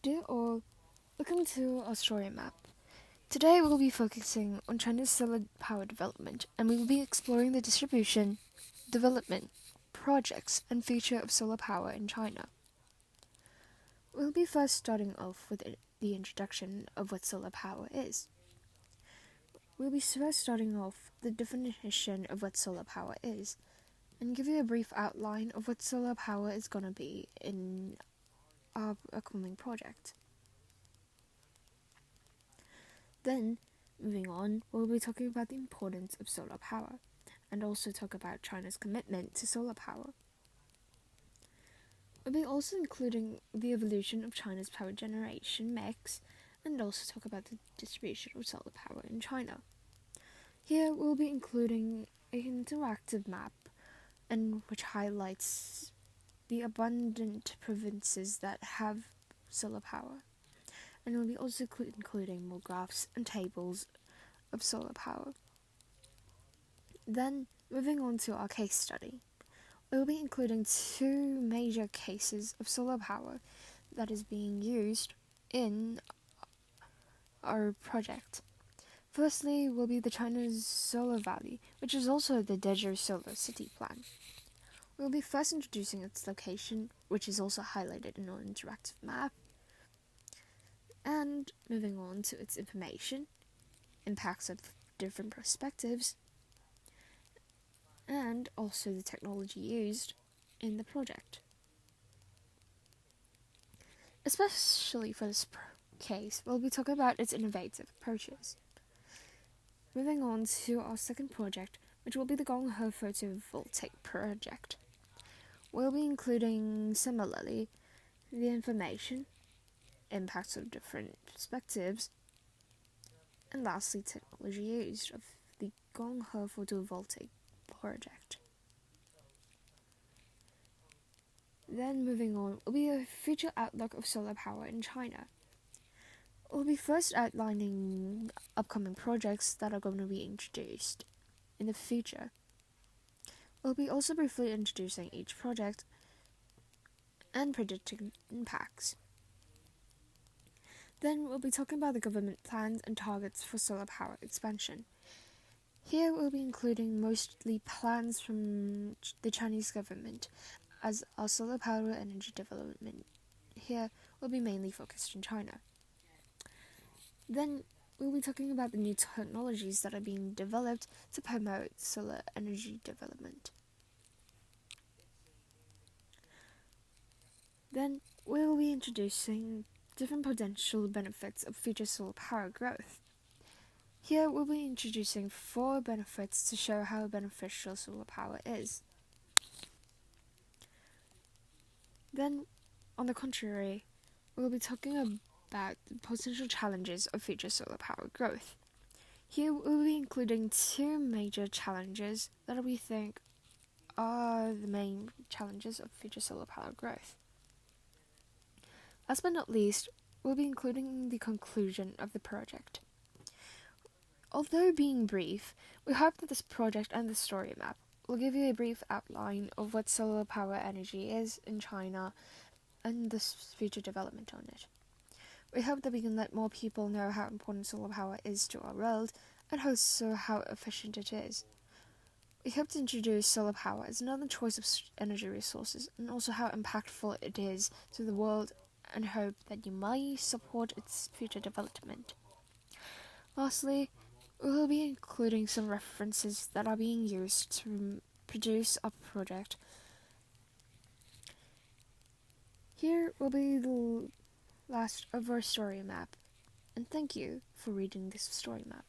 Dear all, welcome to our story map. Today we'll be focusing on China's solar power development, and we will be exploring the distribution, development, projects, and future of solar power in China. We'll be first starting off with the introduction of what solar power is. We'll be first starting off the definition of what solar power is, and give you a brief outline of what solar power is going to be in our upcoming project. Then, moving on, we'll be talking about the importance of solar power, and also talk about China's commitment to solar power. We'll be also including the evolution of China's power generation mix, and also talk about the distribution of solar power in China. Here, we'll be including an interactive map, and which highlights the abundant provinces that have solar power. And we'll be also including more graphs and tables of solar power. Then, moving on to our case study, we'll be including two major cases of solar power that is being used in our project. Firstly will be the China's Solar Valley, which is also the Dezhou Solar City plan. We'll be first introducing its location, which is also highlighted in our interactive map, and moving on to its information, impacts of different perspectives, and also the technology used in the project. Especially for this case, we'll be talking about its innovative approaches. Moving on to our second project, which will be the Gonghe photovoltaic project. We'll be including, similarly, the information, impacts of different perspectives, and lastly, technology used of the Gonghe photovoltaic project. Then moving on will be a future outlook of solar power in China. We'll be first outlining upcoming projects that are going to be introduced in the future. We'll be also briefly introducing each project and predicting impacts. Then we'll be talking about the government plans and targets for solar power expansion. Here we'll be including mostly plans from the Chinese government, as our solar power energy development here will be mainly focused in China. Then we'll be talking about the new technologies that are being developed to promote solar energy development. Then we'll be introducing different potential benefits of future solar power growth. Here we'll be introducing 4 benefits to show how beneficial solar power is. Then, on the contrary, we'll be talking about the potential challenges of future solar power growth. Here we'll be including 2 major challenges that we think are the main challenges of future solar power growth. Last but not least, we'll be including the conclusion of the project. Although being brief, we hope that this project and the story map will give you a brief outline of what solar power energy is in China and the future development on it. We hope that we can let more people know how important solar power is to our world and also how efficient it is. We hope to introduce solar power as another choice of energy resources and also how impactful it is to the world, and hope that you might support its future development. Lastly, we will be including some references that are being used to produce our project. Here will be the last of our story map, and thank you for reading this story map.